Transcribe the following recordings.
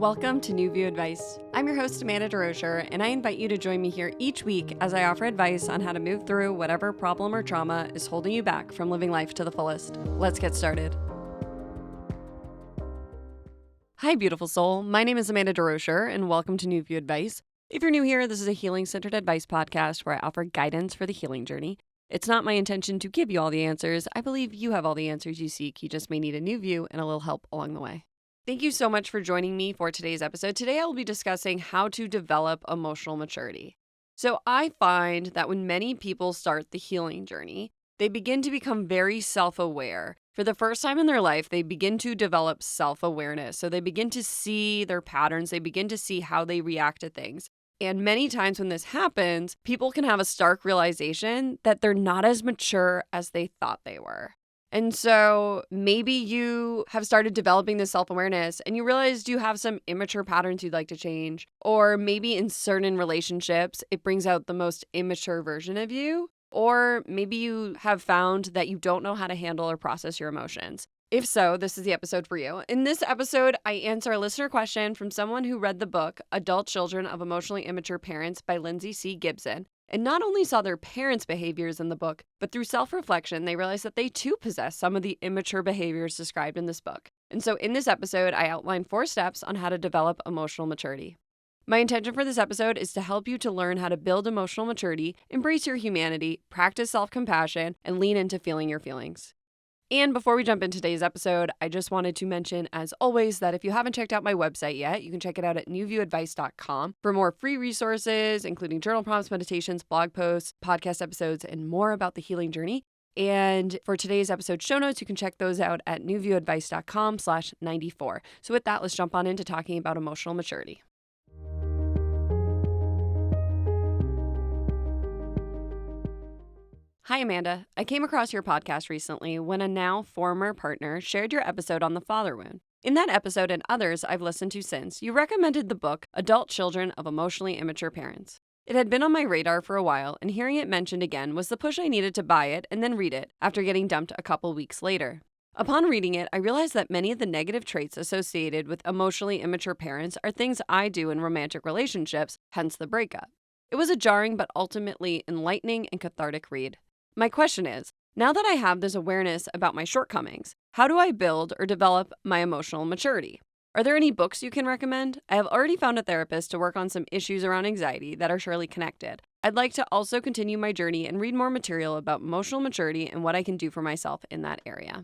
Welcome to New View Advice. I'm your host, Amanda DeRocher, and I invite you to join me here each week as I offer advice on how to move through whatever problem or trauma is holding you back from living life to the fullest. Let's get started. Hi, beautiful soul. My name is Amanda DeRocher, and welcome to New View Advice. If you're new here, this is a healing-centered advice podcast where I offer guidance for the healing journey. It's not my intention to give you all the answers. I believe you have all the answers you seek. You just may need a new view and a little help along the way. Thank you so much for joining me for today's episode. Today I will be discussing how to develop emotional maturity. So I find that when many people start the healing journey, they begin to become very self-aware. For the first time in their life, they begin to develop self-awareness. So they begin to see their patterns. They begin to see how they react to things. And many times when this happens, people can have a stark realization that they're not as mature as they thought they were. And so maybe you have started developing this self-awareness and you realized you have some immature patterns you'd like to change. Or maybe in certain relationships, it brings out the most immature version of you. Or maybe you have found that you don't know how to handle or process your emotions. If so, this is the episode for you. In this episode, I answer a listener question from someone who read the book, Adult Children of Emotionally Immature Parents by Lindsay C Gibson, and not only saw their parents' behaviors in the book, but through self-reflection, they realized that they too possess some of the immature behaviors described in this book. And so in this episode, I outline 4 steps on how to develop emotional maturity. My intention for this episode is to help you to learn how to build emotional maturity, embrace your humanity, practice self-compassion, and lean into feeling your feelings. And before we jump into today's episode, I just wanted to mention, as always, that if you haven't checked out my website yet, you can check it out at newviewadvice.com for more free resources, including journal prompts, meditations, blog posts, podcast episodes, and more about the healing journey. And for today's episode show notes, you can check those out at newviewadvice.com/94. So with that, let's jump on into talking about emotional maturity. Hi, Amanda. I came across your podcast recently when a now former partner shared your episode on the father wound. In that episode and others I've listened to since, you recommended the book Adult Children of Emotionally Immature Parents. It had been on my radar for a while, and hearing it mentioned again was the push I needed to buy it and then read it after getting dumped a couple weeks later. Upon reading it, I realized that many of the negative traits associated with emotionally immature parents are things I do in romantic relationships, hence the breakup. It was a jarring but ultimately enlightening and cathartic read. My question is, now that I have this awareness about my shortcomings, how do I build or develop my emotional maturity? Are there any books you can recommend? I have already found a therapist to work on some issues around anxiety that are surely connected. I'd like to also continue my journey and read more material about emotional maturity and what I can do for myself in that area.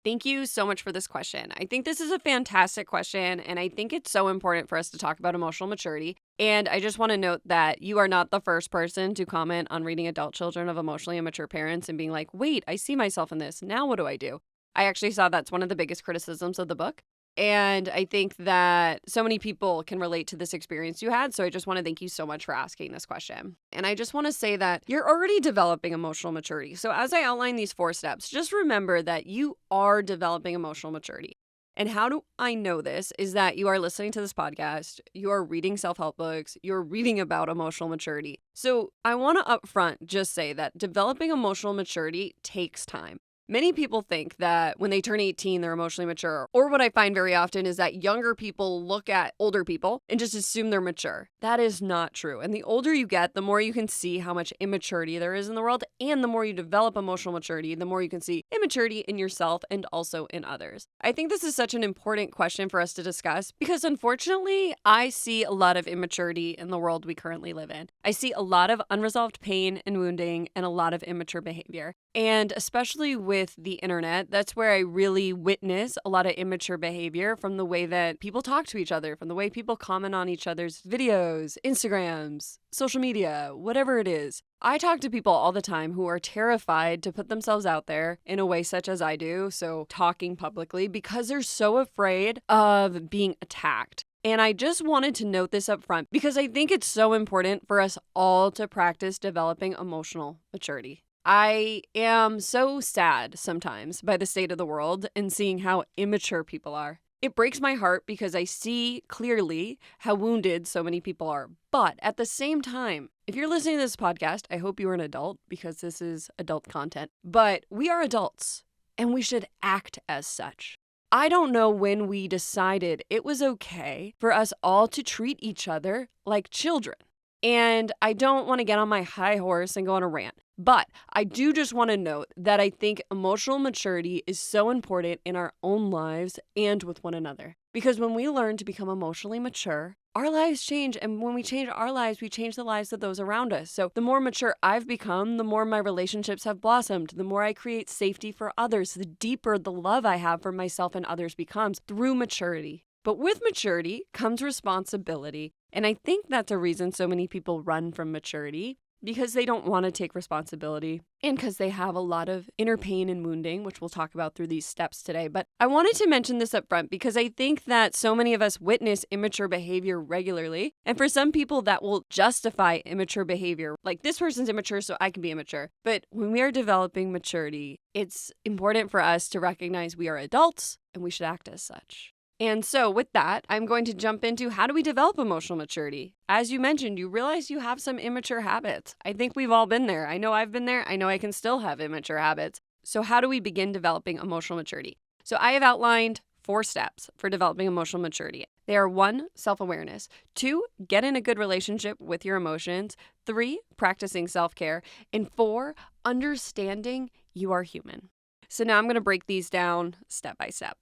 Thank you so much for this question. I think this is a fantastic question, and I think it's so important for us to talk about emotional maturity. And I just want to note that you are not the first person to comment on reading Adult Children of Emotionally Immature Parents and being like, wait, I see myself in this. Now what do I do? I actually saw that's one of the biggest criticisms of the book. And I think that so many people can relate to this experience you had. So I just want to thank you so much for asking this question. And I just want to say that you're already developing emotional maturity. So as I outline these 4 steps, just remember that you are developing emotional maturity. And how do I know this is that you are listening to this podcast, you are reading self-help books, you're reading about emotional maturity. So I want to upfront just say that developing emotional maturity takes time. Many people think that when they turn 18, they're emotionally mature. Or what I find very often is that younger people look at older people and just assume they're mature. That is not true. And the older you get, the more you can see how much immaturity there is in the world. And the more you develop emotional maturity, the more you can see immaturity in yourself and also in others. I think this is such an important question for us to discuss because unfortunately, I see a lot of immaturity in the world we currently live in. I see a lot of unresolved pain and wounding and a lot of immature behavior. And especially with the internet, that's where I really witness a lot of immature behavior from the way that people talk to each other, from the way people comment on each other's videos, Instagrams, social media, whatever it is. I talk to people all the time who are terrified to put themselves out there in a way such as I do, so talking publicly, because they're so afraid of being attacked. And I just wanted to note this up front because I think it's so important for us all to practice developing emotional maturity. I am so sad sometimes by the state of the world and seeing how immature people are. It breaks my heart because I see clearly how wounded so many people are. But at the same time, if you're listening to this podcast, I hope you're an adult because this is adult content. But we are adults and we should act as such. I don't know when we decided it was okay for us all to treat each other like children. And I don't want to get on my high horse and go on a rant, but I do just want to note that I think emotional maturity is so important in our own lives and with one another. Because when we learn to become emotionally mature, our lives change. And when we change our lives, we change the lives of those around us. So the more mature I've become, the more my relationships have blossomed, the more I create safety for others, the deeper the love I have for myself and others becomes through maturity. But with maturity comes responsibility. And I think that's a reason so many people run from maturity, because they don't want to take responsibility and because they have a lot of inner pain and wounding, which we'll talk about through these steps today. But I wanted to mention this up front because I think that so many of us witness immature behavior regularly. And for some people, that will justify immature behavior. Like, this person's immature, so I can be immature. But when we are developing maturity, it's important for us to recognize we are adults and we should act as such. And so with that, I'm going to jump into how do we develop emotional maturity? As you mentioned, you realize you have some immature habits. I think we've all been there. I know I've been there. I know I can still have immature habits. So how do we begin developing emotional maturity? So I have outlined 4 steps for developing emotional maturity. They are 1, self-awareness. 2, get in a good relationship with your emotions. 3, practicing self-care. And 4, understanding you are human. So now I'm going to break these down step by step.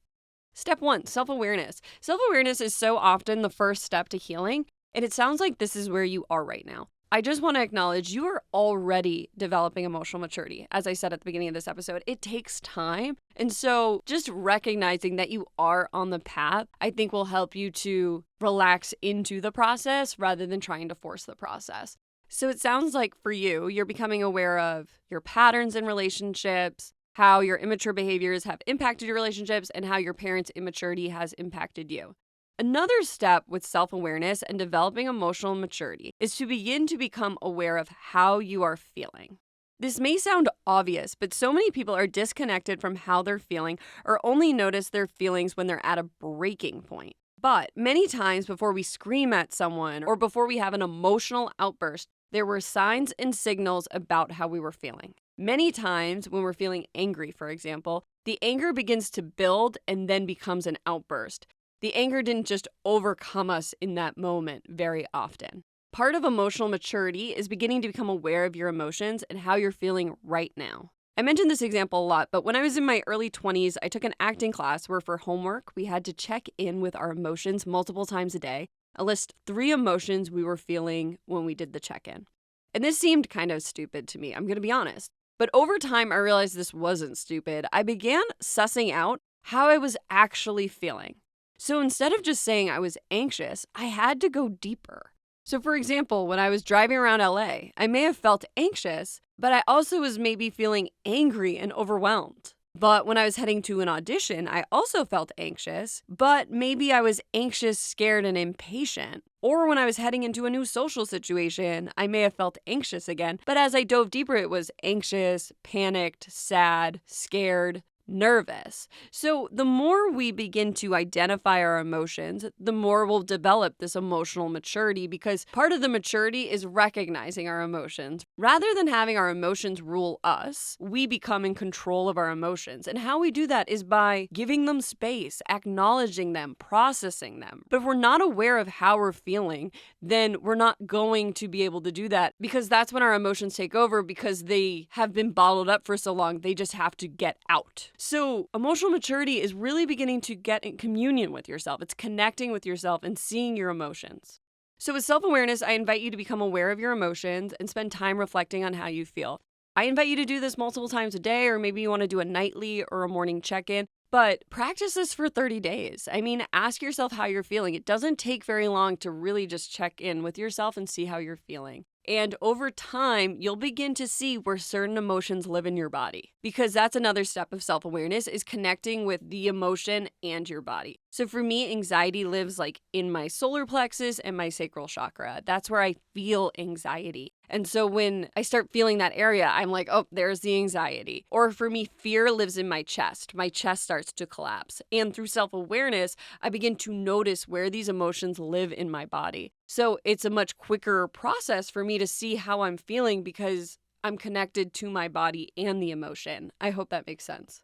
Step 1, self-awareness. Self-awareness is so often the first step to healing, and it sounds like this is where you are right now. I just want to acknowledge you are already developing emotional maturity. As I said at the beginning of this episode, it takes time. And so just recognizing that you are on the path, I think will help you to relax into the process rather than trying to force the process. So it sounds like for you, you're becoming aware of your patterns in relationships, how your immature behaviors have impacted your relationships, and how your parents' immaturity has impacted you. Another step with self-awareness and developing emotional maturity is to begin to become aware of how you are feeling. This may sound obvious, but so many people are disconnected from how they're feeling or only notice their feelings when they're at a breaking point. But many times before we scream at someone or before we have an emotional outburst, there were signs and signals about how we were feeling. Many times when we're feeling angry, for example, the anger begins to build and then becomes an outburst. The anger didn't just overcome us in that moment very often. Part of emotional maturity is beginning to become aware of your emotions and how you're feeling right now. I mentioned this example a lot, but when I was in my early 20s, I took an acting class where for homework, we had to check in with our emotions multiple times a day, list 3 emotions we were feeling when we did the check-in. And this seemed kind of stupid to me, I'm going to be honest. But over time, I realized this wasn't stupid. I began sussing out how I was actually feeling. So instead of just saying I was anxious, I had to go deeper. So for example, when I was driving around LA, I may have felt anxious, but I also was maybe feeling angry and overwhelmed. But when I was heading to an audition, I also felt anxious, but maybe I was anxious, scared, and impatient. Or when I was heading into a new social situation, I may have felt anxious again, but as I dove deeper, it was anxious, panicked, sad, scared, nervous. So the more we begin to identify our emotions, the more we'll develop this emotional maturity, because part of the maturity is recognizing our emotions. Rather than having our emotions rule us, we become in control of our emotions. And how we do that is by giving them space, acknowledging them, processing them. But if we're not aware of how we're feeling, then we're not going to be able to do that, because that's when our emotions take over, because they have been bottled up for so long, they just have to get out. So emotional maturity is really beginning to get in communion with yourself. It's connecting with yourself and seeing your emotions. So with self-awareness, I invite you to become aware of your emotions and spend time reflecting on how you feel. I invite you to do this multiple times a day, or maybe you want to do a nightly or a morning check-in. But practice this for 30 days. I mean, ask yourself how you're feeling. It doesn't take very long to really just check in with yourself and see how you're feeling. And over time, you'll begin to see where certain emotions live in your body, because that's another step of self-awareness, is connecting with the emotion and your body. So for me, anxiety lives like in my solar plexus and my sacral chakra. That's where I feel anxiety. And so when I start feeling that area, I'm like, oh, there's the anxiety. Or for me, fear lives in my chest. My chest starts to collapse. And through self-awareness, I begin to notice where these emotions live in my body. So it's a much quicker process for me to see how I'm feeling, because I'm connected to my body and the emotion. I hope that makes sense.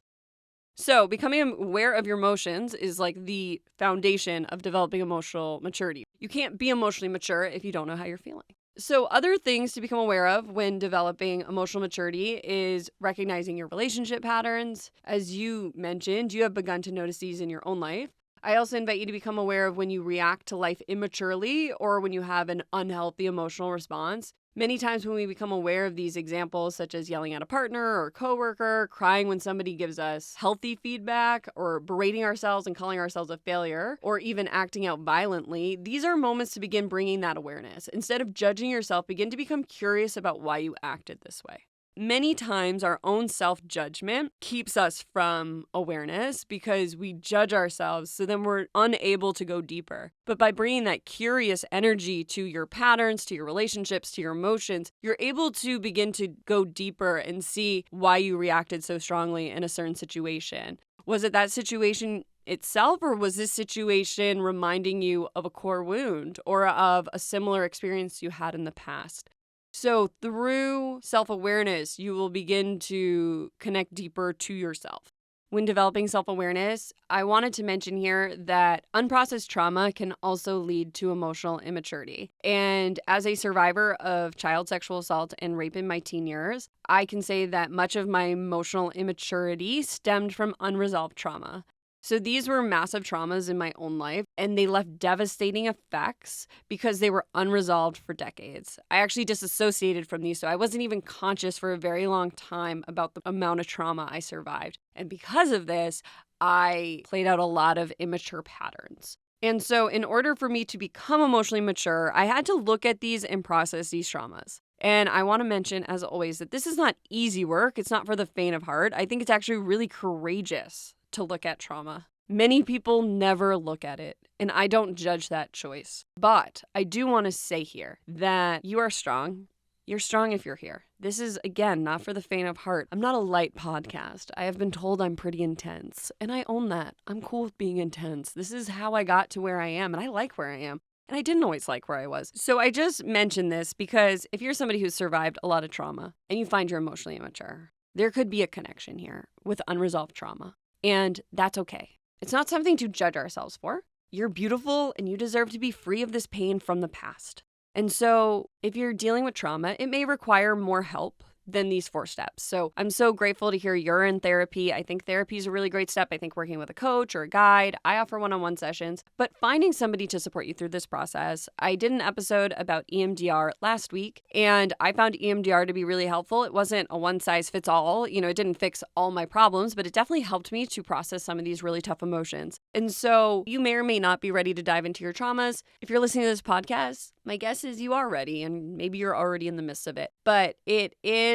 So becoming aware of your emotions is like the foundation of developing emotional maturity. You can't be emotionally mature if you don't know how you're feeling. So other things to become aware of when developing emotional maturity is recognizing your relationship patterns. As you mentioned, you have begun to notice these in your own life. I also invite you to become aware of when you react to life immaturely or when you have an unhealthy emotional response. Many times when we become aware of these examples, such as yelling at a partner or coworker, crying when somebody gives us healthy feedback, or berating ourselves and calling ourselves a failure, or even acting out violently, these are moments to begin bringing that awareness. Instead of judging yourself, begin to become curious about why you acted this way. Many times our own self-judgment keeps us from awareness because we judge ourselves, so then we're unable to go deeper. But by bringing that curious energy to your patterns, to your relationships, to your emotions, you're able to begin to go deeper and see why you reacted so strongly in a certain situation. Was it that situation itself, or was this situation reminding you of a core wound or of a similar experience you had in the past? So through self-awareness, you will begin to connect deeper to yourself. When developing self-awareness, I wanted to mention here that unprocessed trauma can also lead to emotional immaturity. And as a survivor of child sexual assault and rape in my teen years, I can say that much of my emotional immaturity stemmed from unresolved trauma. So these were massive traumas in my own life, and they left devastating effects because they were unresolved for decades. I actually disassociated from these, so I wasn't even conscious for a very long time about the amount of trauma I survived. And because of this, I played out a lot of immature patterns. And so in order for me to become emotionally mature, I had to look at these and process these traumas. And I want to mention, as always, that this is not easy work. It's not for the faint of heart. I think it's actually really courageous to look at trauma. Many people never look at it, and I don't judge that choice. But I do want to say here that you are strong. You're strong if you're here. This is, again, not for the faint of heart. I'm not a light podcast. I have been told I'm pretty intense, and I own that. I'm cool with being intense. This is how I got to where I am, and I like where I am. And I didn't always like where I was. So I just mentioned this because if you're somebody who's survived a lot of trauma and you find you're emotionally immature, there could be a connection here with unresolved trauma. And that's okay. It's not something to judge ourselves for. You're beautiful and you deserve to be free of this pain from the past. And so if you're dealing with trauma, it may require more help than these 4 steps. So I'm so grateful to hear you're in therapy. I think therapy is a really great step. I think working with a coach or a guide. I offer one-on-one sessions, but finding somebody to support you through this process. I did an episode about EMDR last week, and I found EMDR to be really helpful. It wasn't a one-size-fits-all. It didn't fix all my problems, but it definitely helped me to process some of these really tough emotions. And so you may or may not be ready to dive into your traumas. If you're listening to this podcast, my guess is you are ready, and maybe you're already in the midst of it. But it is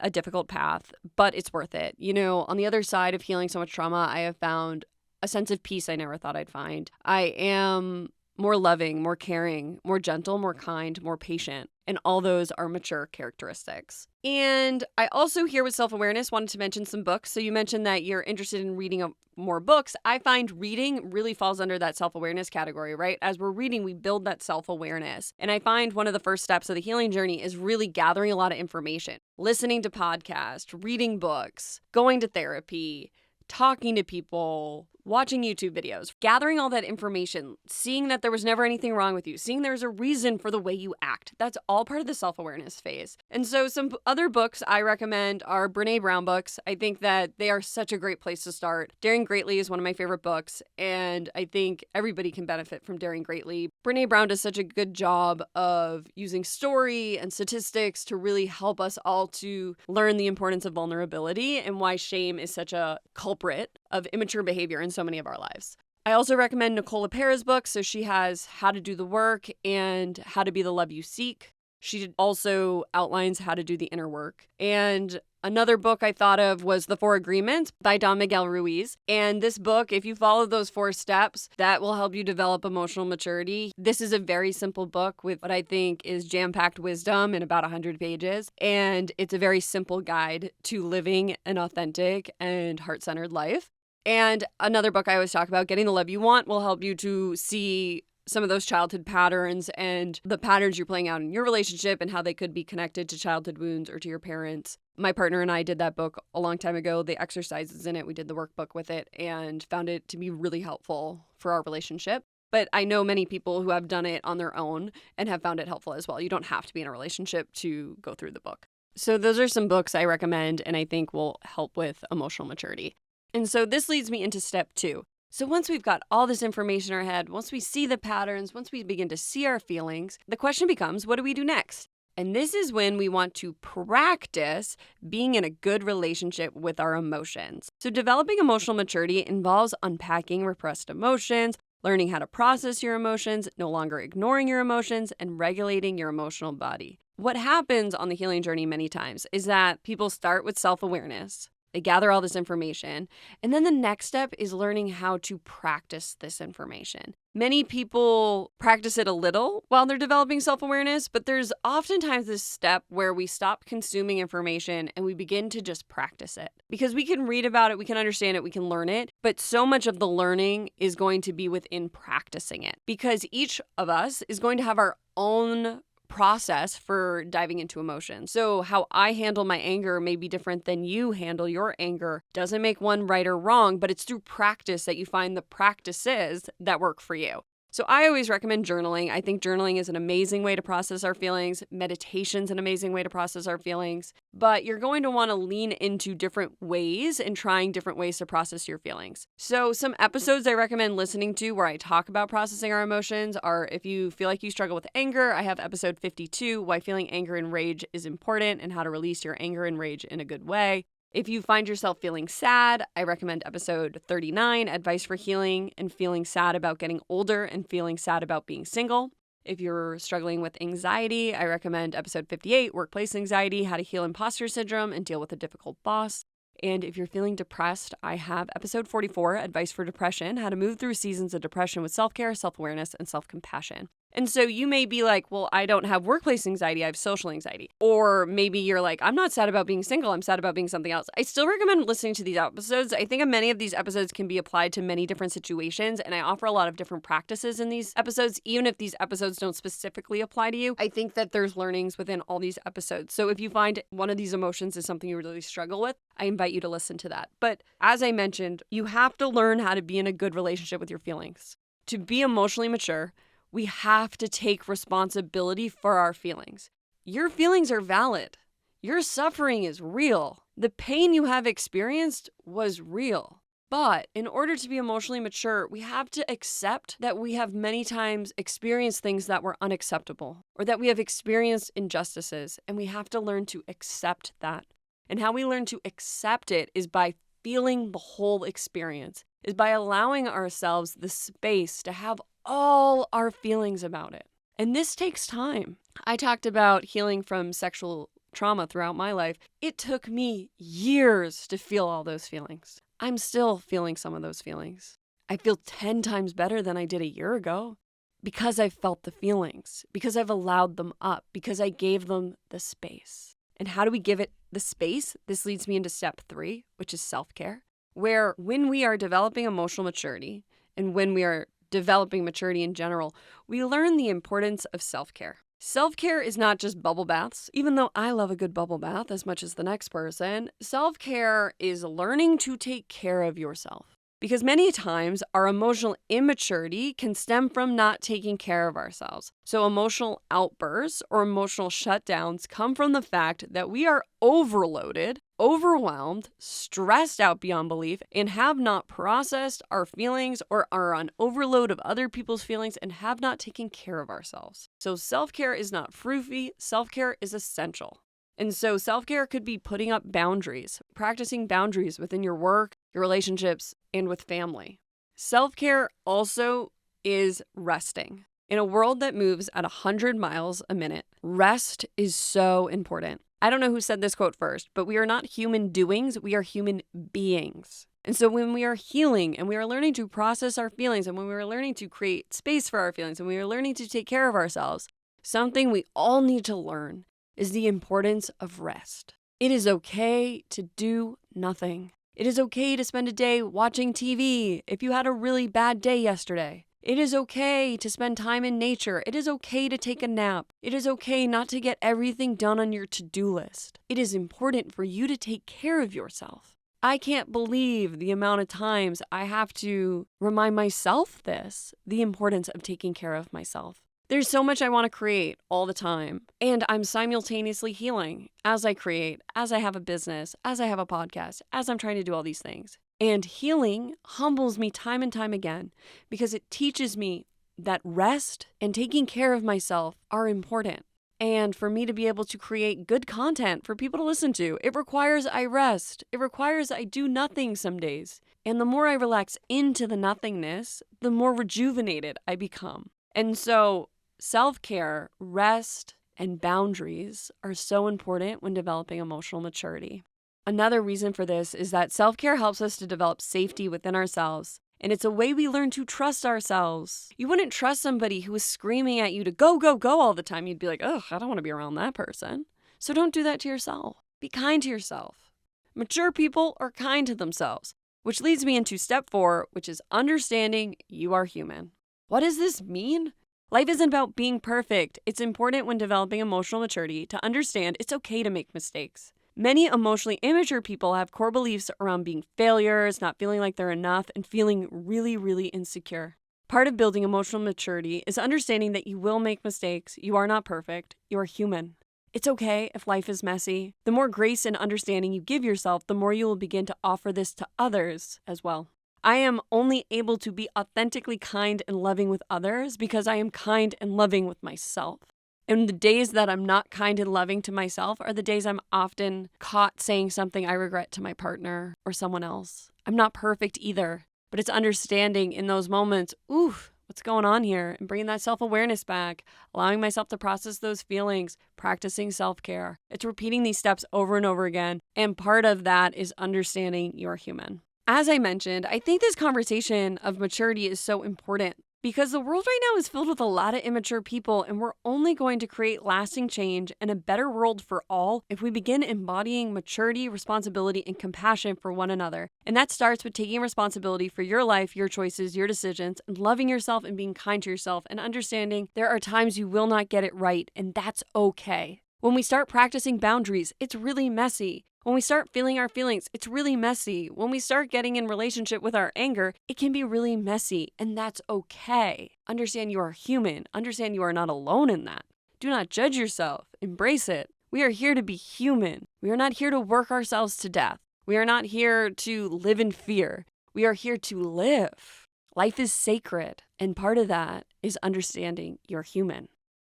a difficult path, but it's worth it. On the other side of healing so much trauma, I have found a sense of peace I never thought I'd find. I am more loving, more caring, more gentle, more kind, more patient. And all those are mature characteristics. And I also here with self-awareness wanted to mention some books. So you mentioned that you're interested in reading more books. I find reading really falls under that self-awareness category, right? As we're reading, we build that self-awareness. And I find one of the first steps of the healing journey is really gathering a lot of information, listening to podcasts, reading books, going to therapy, talking to people, watching YouTube videos, gathering all that information, seeing that there was never anything wrong with you, seeing there's a reason for the way you act. That's all part of the self-awareness phase. And so some other books I recommend are Brené Brown books. I think that they are such a great place to start. Daring Greatly is one of my favorite books, and I think everybody can benefit from Daring Greatly. Brené Brown does such a good job of using story and statistics to really help us all to learn the importance of vulnerability and why shame is such a culprit of immature behavior in so many of our lives. I also recommend Nicole LePera's book. So she has How to Do the Work and How to Be the Love You Seek. She also outlines how to do the inner work. And another book I thought of was The 4 Agreements by Don Miguel Ruiz. And this book, if you follow those 4 steps, that will help you develop emotional maturity. This is a very simple book with what I think is jam-packed wisdom in about 100 pages. And it's a very simple guide to living an authentic and heart-centered life. And another book I always talk about, Getting the Love You Want, will help you to see some of those childhood patterns and the patterns you're playing out in your relationship and how they could be connected to childhood wounds or to your parents. My partner and I did that book a long time ago. The exercises in it, we did the workbook with it and found it to be really helpful for our relationship. But I know many people who have done it on their own and have found it helpful as well. You don't have to be in a relationship to go through the book. So those are some books I recommend and I think will help with emotional maturity. And so this leads me into step 2. So once we've got all this information in our head, once we see the patterns, once we begin to see our feelings, the question becomes, what do we do next? And this is when we want to practice being in a good relationship with our emotions. So developing emotional maturity involves unpacking repressed emotions, learning how to process your emotions, no longer ignoring your emotions, and regulating your emotional body. What happens on the healing journey many times is that people start with self-awareness. They gather all this information, and then the next step is learning how to practice this information. Many people practice it a little while they're developing self-awareness, but there's oftentimes this step where we stop consuming information and we begin to just practice it. Because we can read about it, we can understand it, we can learn it, but so much of the learning is going to be within practicing it. Because each of us is going to have our own process for diving into emotions. So how I handle my anger may be different than you handle your anger. Doesn't make one right or wrong, but it's through practice that you find the practices that work for you. So I always recommend journaling. I think journaling is an amazing way to process our feelings. Meditation's an amazing way to process our feelings. But you're going to want to lean into different ways and trying different ways to process your feelings. So some episodes I recommend listening to where I talk about processing our emotions are if you feel like you struggle with anger, I have episode 52, Why Feeling Anger and Rage is Important and How to Release Your Anger and Rage in a Good Way. If you find yourself feeling sad, I recommend episode 39, Advice for Healing and Feeling Sad About Getting Older and Feeling Sad About Being Single. If you're struggling with anxiety, I recommend episode 58, Workplace Anxiety, How to Heal Imposter Syndrome and Deal with a Difficult Boss. And if you're feeling depressed, I have episode 44, Advice for Depression, How to Move Through Seasons of Depression with Self-Care, Self-Awareness, and Self-Compassion. And so you may be like, well, I don't have workplace anxiety, I have social anxiety. Or maybe you're like, I'm not sad about being single, I'm sad about being something else. I still recommend listening to these episodes. I think many of these episodes can be applied to many different situations, and I offer a lot of different practices in these episodes, even if these episodes don't specifically apply to you. I think that there's learnings within all these episodes. So if you find one of these emotions is something you really struggle with, I invite you to listen to that. But as I mentioned, you have to learn how to be in a good relationship with your feelings. To be emotionally mature, we have to take responsibility for our feelings. Your feelings are valid. Your suffering is real. The pain you have experienced was real. But in order to be emotionally mature, we have to accept that we have many times experienced things that were unacceptable or that we have experienced injustices, and we have to learn to accept that. And how we learn to accept it is by feeling the whole experience, is by allowing ourselves the space to have all our feelings about it. And this takes time. I talked about healing from sexual trauma throughout my life. It took me years to feel all those feelings. I'm still feeling some of those feelings. I feel 10 times better than I did a year ago because I've felt the feelings, because I've allowed them up, because I gave them the space. And how do we give it the space? This leads me into step 3, which is self-care, where when we are developing emotional maturity and when we are developing maturity in general, we learn the importance of self-care. Self-care is not just bubble baths. Even though I love a good bubble bath as much as the next person, self-care is learning to take care of yourself. Because many times our emotional immaturity can stem from not taking care of ourselves. So emotional outbursts or emotional shutdowns come from the fact that we are overloaded, overwhelmed, stressed out beyond belief, and have not processed our feelings or are on overload of other people's feelings and have not taken care of ourselves. So self-care is not froofy, self-care is essential. And so self-care could be putting up boundaries, practicing boundaries within your work, your relationships, and with family. Self-care also is resting. In a world that moves at 100 miles a minute, rest is so important. I don't know who said this quote first, but we are not human doings, we are human beings. And so when we are healing and we are learning to process our feelings and when we are learning to create space for our feelings and we are learning to take care of ourselves, something we all need to learn is the importance of rest. It is okay to do nothing. It is okay to spend a day watching TV if you had a really bad day yesterday. It is okay to spend time in nature. It is okay to take a nap. It is okay not to get everything done on your to-do list. It is important for you to take care of yourself. I can't believe the amount of times I have to remind myself the importance of taking care of myself. There's so much I want to create all the time, and I'm simultaneously healing as I create, as I have a business, as I have a podcast, as I'm trying to do all these things. And healing humbles me time and time again because it teaches me that rest and taking care of myself are important. And for me to be able to create good content for people to listen to, it requires I rest. It requires I do nothing some days. And the more I relax into the nothingness, the more rejuvenated I become. And so self-care, rest, and boundaries are so important when developing emotional maturity. Another reason for this is that self-care helps us to develop safety within ourselves, and it's a way we learn to trust ourselves. You wouldn't trust somebody who is screaming at you to go, go, go all the time. You'd be like, ugh, I don't want to be around that person. So don't do that to yourself. Be kind to yourself. Mature people are kind to themselves, which leads me into step 4, which is understanding you are human. What does this mean? Life isn't about being perfect. It's important when developing emotional maturity to understand it's okay to make mistakes. Many emotionally immature people have core beliefs around being failures, not feeling like they're enough, and feeling really, really insecure. Part of building emotional maturity is understanding that you will make mistakes. You are not perfect. You are human. It's okay if life is messy. The more grace and understanding you give yourself, the more you will begin to offer this to others as well. I am only able to be authentically kind and loving with others because I am kind and loving with myself. And the days that I'm not kind and loving to myself are the days I'm often caught saying something I regret to my partner or someone else. I'm not perfect either, but it's understanding in those moments, what's going on here? And bringing that self-awareness back, allowing myself to process those feelings, practicing self-care. It's repeating these steps over and over again. And part of that is understanding you're human. As I mentioned, I think this conversation of maturity is so important because the world right now is filled with a lot of immature people, and we're only going to create lasting change and a better world for all if we begin embodying maturity, responsibility, and compassion for one another. And that starts with taking responsibility for your life, your choices, your decisions, and loving yourself and being kind to yourself and understanding there are times you will not get it right, and that's okay. When we start practicing boundaries, it's really messy. When we start feeling our feelings, it's really messy. When we start getting in relationship with our anger, it can be really messy, and that's okay. Understand you are human. Understand you are not alone in that. Do not judge yourself. Embrace it. We are here to be human. We are not here to work ourselves to death. We are not here to live in fear. We are here to live. Life is sacred, and part of that is understanding you're human.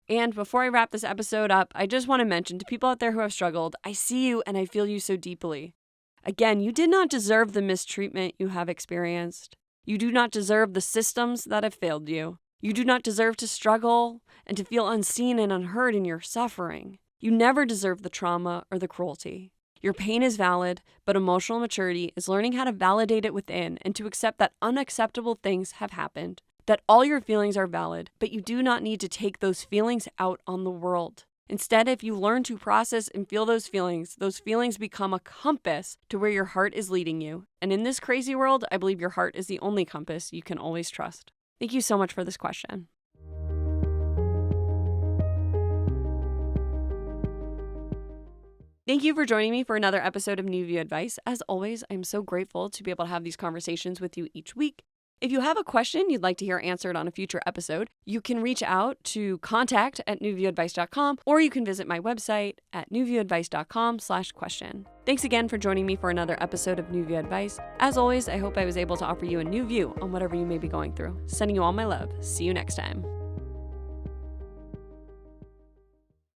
And before I wrap this episode up, I just want to mention to people out there who have struggled, I see you and I feel you so deeply. Again, you did not deserve the mistreatment you have experienced. You do not deserve the systems that have failed you. You do not deserve to struggle and to feel unseen and unheard in your suffering. You never deserve the trauma or the cruelty. Your pain is valid, but emotional maturity is learning how to validate it within and to accept that unacceptable things have happened. That all your feelings are valid, but you do not need to take those feelings out on the world. Instead, if you learn to process and feel those feelings become a compass to where your heart is leading you. And in this crazy world, I believe your heart is the only compass you can always trust. Thank you so much for this question. Thank you for joining me for another episode of New View Advice. As always, I'm so grateful to be able to have these conversations with you each week. If you have a question you'd like to hear answered on a future episode, you can reach out to contact@newviewadvice.com, or you can visit my website at newviewadvice.com/question. Thanks again for joining me for another episode of New View Advice. As always, I hope I was able to offer you a new view on whatever you may be going through. Sending you all my love. See you next time.